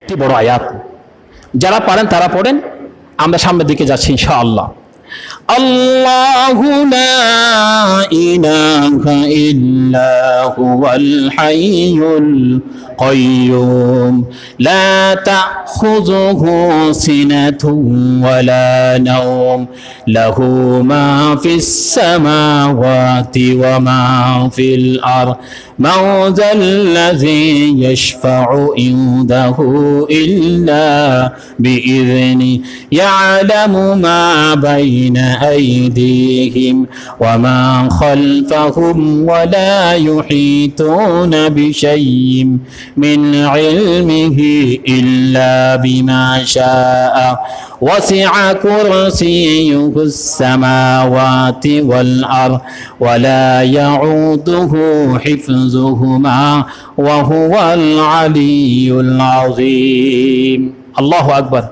একটি বড় আয়াত, যারা পারেন তারা পড়েন, আমরা সামনের দিকে যাচ্ছি ইনশাআল্লাহ। আল্লাহু লা ইলাহা ইল্লা হুয়াল হাইয়ুল কাইয়্যুম লা তাখুযুহু সিনাতুন ওয়ালা নাওম লাহু মা ফিস সামাওয়াতি ওয়া মা ফিল আরদ মান যাল্লাযী ইয়াশফা'ু ইনদাহু ইল্লা বিইذনিহি ইয়ালামু মা বাইনা আইদিহিম ওয়া মা খালফাহুম ওয়া লা ইউহীতুনা বিশাইইন মিন ইলমিহি ইল্লা বিমা শাআ ওয়াসি'a কুরসিয়্যুহুস সামাওয়াতি ওয়াল আরদ ওয়া লা ইয়াউদুহু হিফযুহুমা ওয়া হুয়াল আলিয়্যুল আযীম। আল্লাহু আকবার।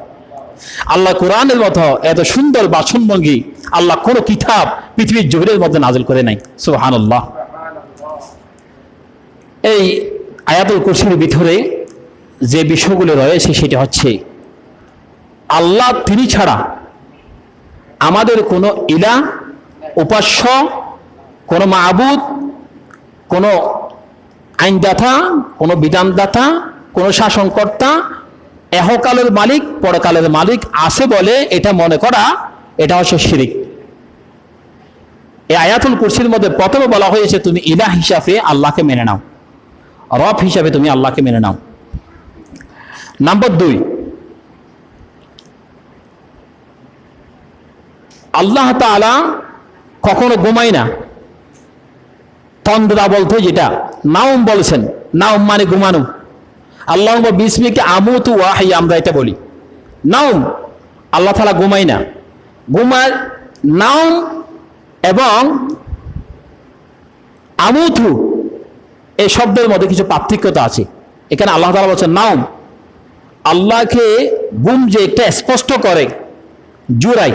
আল্লাহ কোরআনের মতো এত সুন্দর বাচনভঙ্গি আল্লাহ কোন কিতাব পৃথিবীর জহিরের মধ্যে নাযিল করে নাই। সুবহানাল্লাহ। এই আয়াতুল কুরসির ভিতরে যে বিষয়গুলো রয়েছে সেটা হচ্ছে আল্লাহ তিনি ছাড়া আমাদের কোনো ইলাহ, উপাস্য, কোনো মাবুদ, কোনো আইনদাতা, কোনো বিধানদাতা, কোনো শাসনকর্তা, এহকালের মালিক পরকালের মালিক আছে বলে এটা মনে করা, এটা হচ্ছে শিরিক। এই আয়াতুল কুরসির মধ্যে প্রথমে বলা হয়েছে তুমি ইলাহ হিসাবে আল্লাহকে মেনে নাও, রব হিসাবে তুমি আল্লাহকে মেনে নাও। নাম্বার 2, আল্লাহ তাআলা কখনো ঘুমায় না। তন্দ্রা বলতে যেটা নাওম বলেছেন, নাওম মানে ঘুমানো। আল্লাহুম্মা বিসমিকা আমুতু ওয়া আহইয়া, আমরা এটা বলি নাওম। আল্লাহ তাআলা ঘুমায় না। ঘুমায় নাওম এবং আমুতু এই শব্দের মধ্যে কিছু পার্থক্যতা আছে। এখানে আল্লাহ তাআলা বলছেন নাওম, আল্লাহকে ঘুম যে একটা স্পষ্ট করে, জুরাই,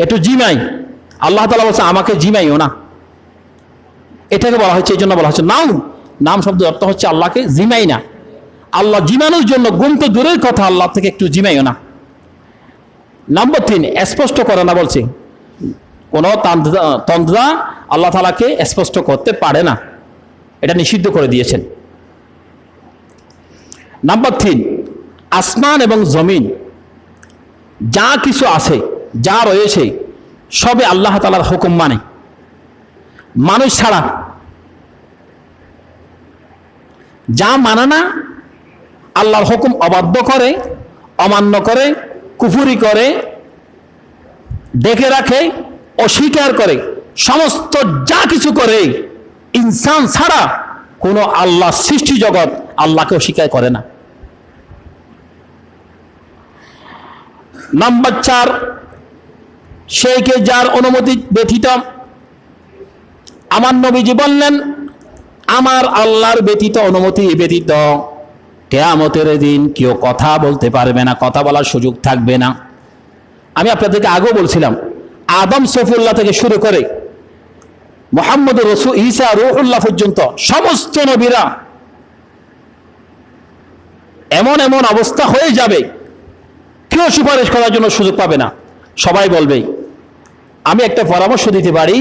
একটু জিমাই। আল্লাহ তাআলা বলছে আমাকে জিমাইও না, এটাকে বলা হচ্ছে, এই জন্য বলা হচ্ছে নাম। নাম শব্দের অর্থ হচ্ছে আল্লাহকে জিমাই না। আল্লাহ জিমানোর জন্য ঘুম তো দূরের কথা, আল্লাহ থেকে একটু জিমাইও না। নাম্বার 3, স্পষ্ট করে না বলছে। কোন তন্দ্রা আল্লাহ তাআলাকে স্পষ্ট করতে পারে না, এটা নিষিদ্ধ করে দিয়েছেন। নাম্বার 3, আসমান এবং জমিন যা কিছু আছে, যা রয়েছে সবে আল্লাহ তাআলার হুকুম মানে, মানুষ ছাড়া। যা মানে না, আল্লাহর হুকুম অবাধ্য করে, অমান্য করে, কুফরি করে, দেখে রাখে, অস্বীকার করে, সমস্ত যা কিছু করে ইনসান ছাড়া কোনো আল্লাহ সৃষ্টি জগৎ আল্লাহকে অস্বীকার করে না। নাম্বার 4, সেইকে যার অনুমতি ব্যতীত, আমার নবীজি বললেন আমার আল্লাহর ব্যতীত, অনুমতি ব্যতীত কিয়ামতের দিন কেউ কথা বলতে পারবে না, কথা বলার সুযোগ থাকবে না। আমি আপনাদেরকে আগেও বলছিলাম, আদম সফিউল্লাহ থেকে শুরু করে মুহাম্মদ রাসূল ঈসা রূহুল্লাহ পর্যন্ত সমস্ত নবীরা এমন এমন অবস্থা হয়ে যাবে, কেউ সুপারিশ করার জন্য সুযোগ পাবে না। সবাই বলবে, আমি একটা পরামর্শ দিতে পারি,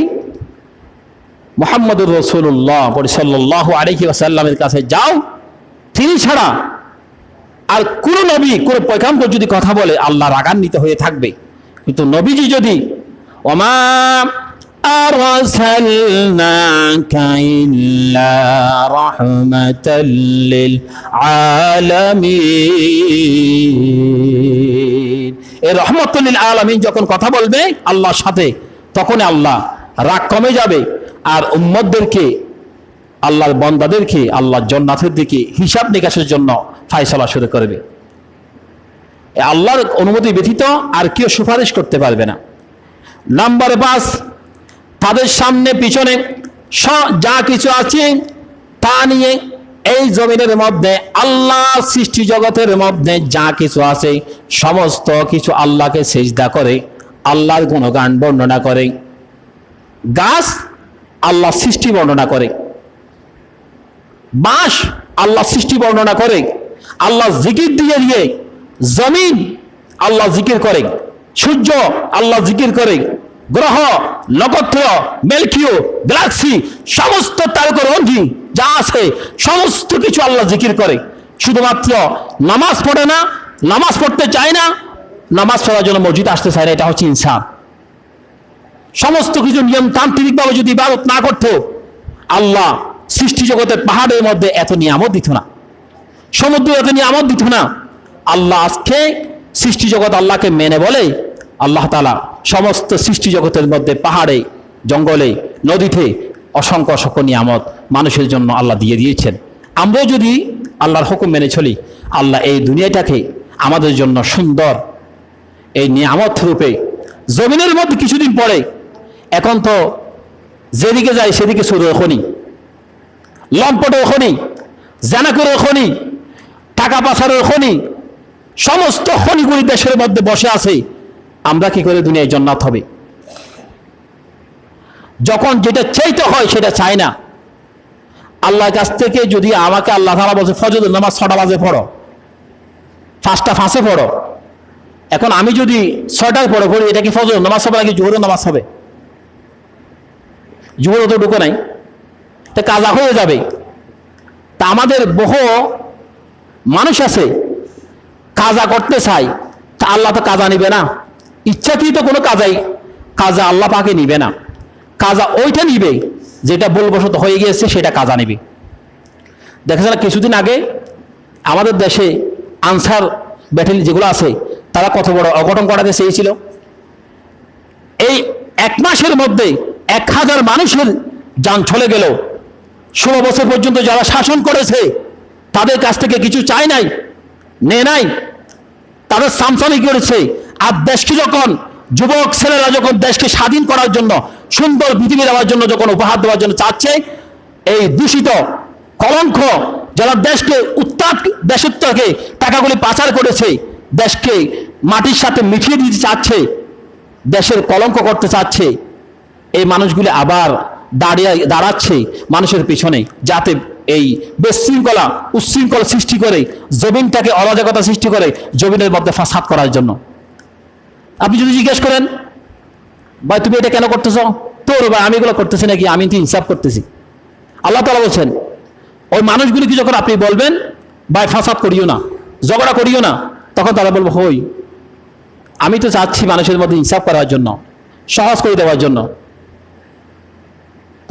মুহাম্মদুর রাসূলুল্লাহ সাল্লাল্লাহু আলাইহি ওয়াসাল্লামের কাছে যাও, তিনি ছাড়া আর কোন নবী, কোন পয়গম্বর যদি কথা বলে আল্লাহ রাগান্বিত হয়ে থাকবে। কিন্তু নবীজি যদি ওমা আরসালনাকা ইল্লা রাহমাতাল লিল আলামিন, এই রাহমাতুল লিল আলামিন যখন কথা বলবে আল্লাহর সাথে, তখন আল্লাহ রাগ কমে যাবে আর উম্মতদেরকে, আল্লাহর বান্দাদেরকে আল্লাহর জান্নাতের দিকে হিসাব নিকাশের জন্য ফয়সালা শুরু করবে। আল্লাহর অনুমতি ব্যতীত আর কেউ সুপারিশ করতে পারবে না। নাম্বার 5, তাদের সামনে পিছনে যা কিছু আছে তা নিয়ে এই জমিনের মধ্যে, আল্লাহ সৃষ্টি জগতের মধ্যে যা কিছু আছে সমস্ত কিছু আল্লাহকে সিজদা করে, আল্লাহর গুণগান বর্ণনা করে। গাছ আল্লাহ সৃষ্টি বর্ণনা করে, বাঁশ আল্লাহ সৃষ্টি বর্ণনা করে, আল্লাহ জিকির দিয়ে দিয়ে জমিন আল্লাহ জিকির করে, সূর্য আল্লাহ জিকির করে, গ্রহ নক্ষত্র মিল্কিও গ্যালাক্সি সমস্ত তারকারঞ্জি যা আছে সমস্ত কিছু আল্লাহ জিকির করে। শুধুমাত্র নামাজ পড়ে না, নামাজ পড়তে চায় না, নামাজ পড়ার জন্য মসজিদ আসতে চায় না, এটা হচ্ছে ইনসান। সমস্ত কিছু নিয়মতান্ত্রিকভাবে যদি ইবাদত না করতো আল্লাহ সৃষ্টি জগতের পাহাড়ের মধ্যে এত নিয়ামত দিত না, সমুদ্র এত নিয়ামত দিত না। আল্লাহ আজকে সৃষ্টি জগৎ আল্লাহকে মেনে বলে আল্লাহ তাআলা সমস্ত সৃষ্টি জগতের মধ্যে পাহাড়ে জঙ্গলে নদীতে অসংখ্য অসংখ্য নিয়ামত মানুষের জন্য আল্লাহ দিয়ে দিয়েছেন। আমরাও যদি আল্লাহর হুকুম মেনে চলি, আল্লাহ এই দুনিয়াটাকে আমাদের জন্য সুন্দর এই নিয়ামত রূপে জমিনের মধ্যে কিছুদিন পরে, এখন তো যেদিকে যায় সেদিকে চোরের খনি, লম্পটের খনি, জানাকরের খনি, টাকা পাচারের খনি, সমস্ত খনিগুলি দেশের মধ্যে বসে আছে। আমরা কি করে দুনিয়ায় জান্নাত হবে? যখন যেটা চাইতে হয় সেটা চায় না। আল্লাহর কাছ থেকে যদি আমাকে আল্লাহ তাআলা বলছে ফজরের নামাজ 6টা বাজে পড়ো, 5টা 5-এ পড়ো, এখন আমি যদি 6টায় পড়ি, এটা কি ফজরের নামাজ হবে নাকি জোহরের নামাজ হবে? জোহর তো ঢুকে নাই, তা কাজা হয়ে যাবে। তা আমাদের বহু মানুষ আছে কাজা করতে চায়, তা আল্লাহ তো কাজা নিবে না, ইচ্ছাকৃত কোনো কাজা আল্লাহ পাকে নিবে না। কাজা ওইটা নিবে যেটা ভুলবশত হয়ে গিয়েছে, সেটা কাজা নিবে। দেখা যায় কিছুদিন আগে আমাদের দেশে আনসার ব্যাটালিয়ন যেগুলো আছে তারা কত বড় অঘটন ঘটাতে চেয়েছিল। এই 1 মাসের মধ্যে 1000 মানুষের জান চলে গেল। 16 বছর পর্যন্ত যারা শাসন করেছে তাদের কাছ থেকে কিছু চায় নাই, নেয় নাই, তাদের সামসামি করেছে। আর দেশকে যখন যুবক ছেলেরা যখন দেশকে স্বাধীন করার জন্য, সুন্দর পৃথিবী দেওয়ার জন্য যখন উপহার দেওয়ার জন্য চাচ্ছে, এই দূষিত কলঙ্ক যারা দেশকে দেশের থেকে টাকাগুলি পাচার করেছে, দেশকে মাটির সাথে মিশিয়ে দিতে চাচ্ছে, দেশের কলঙ্ক করতে চাচ্ছে, এই মানুষগুলি আবার দাঁড়াচ্ছে মানুষের পিছনে, যাতে এই বিশৃঙ্খলা উচ্ছৃঙ্খলা সৃষ্টি করে, জমিনটাকে অরাজকতা সৃষ্টি করে, জমিনের মধ্যে ফাসাদ করার জন্য। আপনি যদি জিজ্ঞেস করেন ভাই তুমি এটা কেন করতেছ, তোর ভাই আমি এগুলো করতেছি নাকি, আমি তো ইনসাফ করতেছি। আল্লাহ তাআলা বলছেন ওই মানুষগুলিকে যখন আপনি বলবেন ভাই ফাসাদ করিও না, ঝগড়া করিও না, তখন তারা বলবো হই আমি তো চাচ্ছি মানুষের মধ্যে ইনসাফ করার জন্য, সহজ করে দেওয়ার জন্য।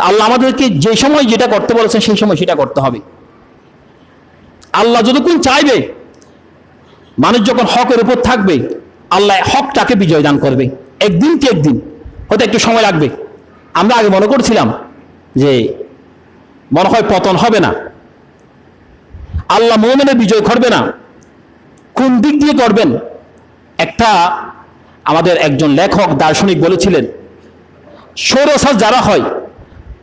আল্লাহ আমাদেরকে যে সময় যেটা করতে বলেছেন সেই সময় সেটা করতে হবে। আল্লাহ যতক্ষণ চাইবে, মানুষ যখন হকের উপর থাকবে, আল্লাহ হকটাকে বিজয় দান করবে। একদিন কি একদিন, হয়তো একটু সময় লাগবে। আমরা আগে মনে করছিলাম যে মনে হয় পতন হবে না, আল্লাহ মুমিনের বিজয় করবে না। কোন দিক দিয়ে করবেন? একটা আমাদের একজন লেখক দার্শনিক বলেছিলেন, সৌরসাজ যারা হয়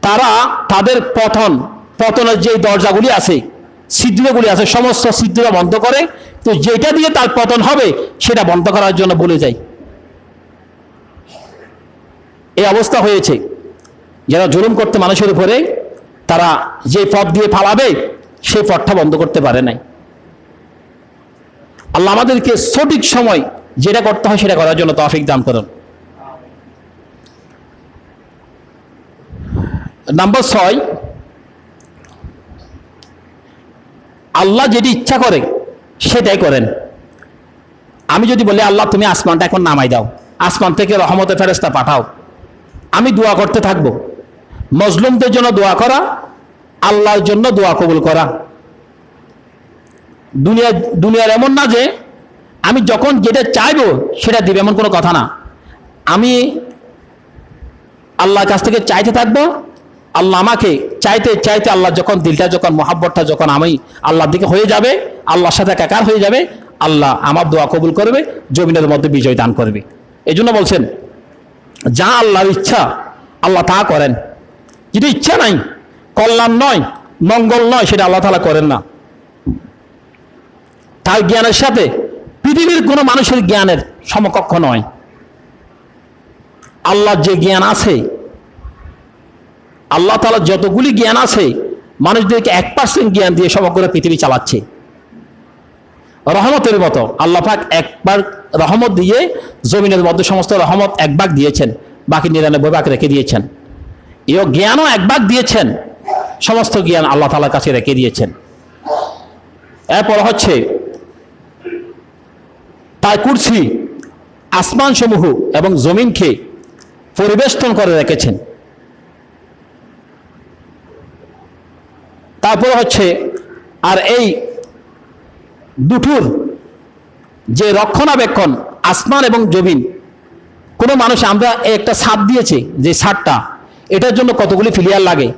তারা তাদের পতনের যে দরজাগুলি আছে, ছিদ্রগুলি আছে, সমস্ত ছিদ্র বন্ধ করে, তো যেটা দিয়ে তার পতন হবে সেটা বন্ধ করার জন্য বলে যায়। এই অবস্থা হয়েছে। যারা জুলুম করতে মানুষের উপরে, তারা যে পথ দিয়ে ফালাবে সেই পথটা বন্ধ করতে পারে নাই। আল্লাহ আমাদেরকে সঠিক সময় যেটা করতে হয় সেটা করার জন্য তৌফিক দান করুন। নাম্বার 6, আল্লাহ যেটি ইচ্ছা করে সেটাই করেন। আমি যদি বলি আল্লাহ তুমি আসমানটা এখন নামাই দাও, আসমান থেকে রহমতের ফেরেশতা পাঠাও, আমি দোয়া করতে থাকবো। মজলুমদের জন্য দোয়া করা, আল্লাহর জন্য দোয়া কবুল করা। দুনিয়ার এমন না যে আমি যখন যেটা চাইবো সেটা দিবে, এমন কোনো কথা না। আমি আল্লাহর কাছ থেকে চাইতে থাকবো, আল্লাহ আমাকে চাইতে চাইতে আল্লাহ যখন দিলটা যখন মহাব্বতটা যখন আমি আল্লাহর দিকে হয়ে যাবে, আল্লাহর সাথে একাকার হয়ে যাবে, আল্লাহ আমার দোয়া কবুল করবে, জমিনের মধ্যে বিজয় দান করবে। এই জন্য বলছেন যা আল্লাহর ইচ্ছা আল্লাহ তা করেন। যদি ইচ্ছা নাই, কল্যাণ নয়, মঙ্গল নয়, সেটা আল্লাহ তাআলা করেন না। তার জ্ঞানের সাথে পৃথিবীর কোনো মানুষের জ্ঞানের সমকক্ষ নয়। আল্লাহর যে জ্ঞান আছে, আল্লাহ তাআলা যতগুলি জ্ঞান আছে, মানুষদেরকে 1% জ্ঞান দিয়ে সমগ্র পৃথিবী চালাচ্ছে। রহমতের মতো আল্লাহ পাক একবার রহমত দিয়ে জমিনের মধ্যে সমস্ত রহমত এক ভাগ দিয়েছেন, বাকি 99 ভাগ রেখে দিয়েছেন। এও জ্ঞানও এক ভাগ দিয়েছেন, সমস্ত জ্ঞান আল্লাহ তাআলার কাছে রেখে দিয়েছেন। এরপর হচ্ছে তার কুরসি আসমান সমূহ এবং জমিনকে পরিবেষ্টন করে রেখেছেন। তারপর হচ্ছে আর এই দুটোর যে রক্ষণাবেক্ষণ আসমান এবং জমিন, কোনো মানুষ আমরা একটা ছাদ দিয়েছে, যে ছাদটা এটার জন্য কতগুলি ফিলিয়ার লাগে,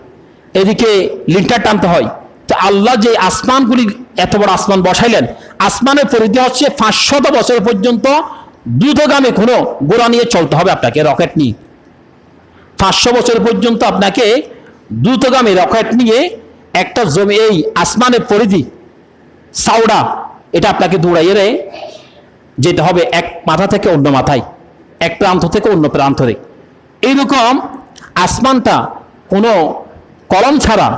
এদিকে লিন্টার টানতে হয়। তো আল্লাহ যে আসমানগুলি এত বড় আসমান বসাইলেন, আসমানের পরিধি হচ্ছে 500 বছর পর্যন্ত দ্রুতগামী কোনো গোড়া নিয়ে চলতে হবে আপনাকে, রকেট নিয়ে 500 বছর পর্যন্ত আপনাকে দ্রুতগামী রকেট নিয়ে একটা জমি এই আসমানের পরিধি সাউডা এটা আপনাকে দৌড়াইয়ে যেতে হবে এক মাথা থেকে অন্য মাথায়, এক প্রান্ত থেকে অন্য প্রান্তরে। এইরকম আসমানটা কোনো কলম ছাড়া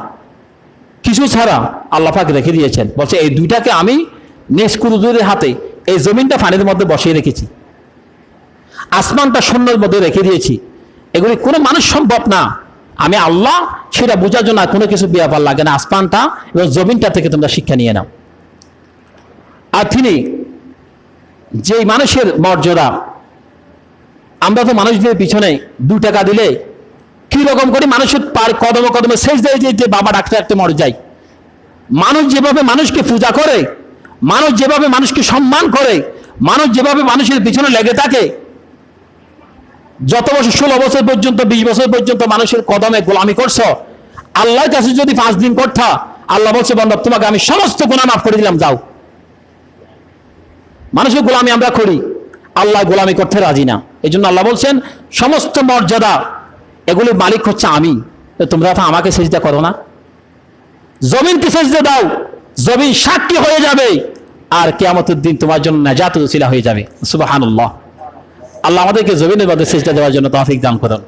কিছু ছাড়া আল্লাহ পাক রেখে দিয়েছেন। বলছে এই দুইটাকে আমি নেসকুরুজুরের হাতে এই জমিনটা পানির মধ্যে বসিয়ে রেখেছি, আসমানটা শূন্যের মধ্যে রেখে দিয়েছি। এগুলি কোনো মানুষ সম্ভব না, আমি আল্লাহ সেটা বোঝার জন্য কোনো কিছু ব্যাপার লাগে না। আসমানটা এবং জমিনটা থেকে তোমরা শিক্ষা নিয়ে নাও। আর তিনি যেই মানুষের মর্যাদা, আমরা তো মানুষদের পিছনে 2 টাকা দিলে কি রকম করে মানুষের কদমে কদমে শেষ দেয় যে বাবা ডাকতে ডাকতে মরে যায়। মানুষ যেভাবে মানুষকে পূজা করে, মানুষ যেভাবে মানুষকে সম্মান করে, মানুষ যেভাবে মানুষের পিছনে লেগে থাকে, যত বছর 16 বছর পর্যন্ত 20 বছর পর্যন্ত মানুষের কদমে গোলামি করছো, আল্লাহর কাছে যদি 5 দিন করতা, আল্লাহ বলছে বান্দা তোমাকে আমি সমস্ত গুনাহ মাফ করে দিলাম, যাও। মানুষের গোলামি আমরা করি, আল্লাহ গোলামি করতে রাজি না। এই জন্য আল্লাহ বলছেন সমস্ত মর্যাদা এগুলির মালিক হচ্ছে আমি, তোমরা তো আমাকে সেজদা করো না। জমিনকে সেজদা দাও, জমিন সাক্ষী হয়ে যাবে, আর কিয়ামতের দিন তোমার জন্য নাজাত ওসিলা হয়ে যাবে। সুবহানাল্লাহ। আল্লাহ আমাদেরকে জমিনের মধ্যে সেজদা দেওয়ার জন্য তৌফিক দান করুন।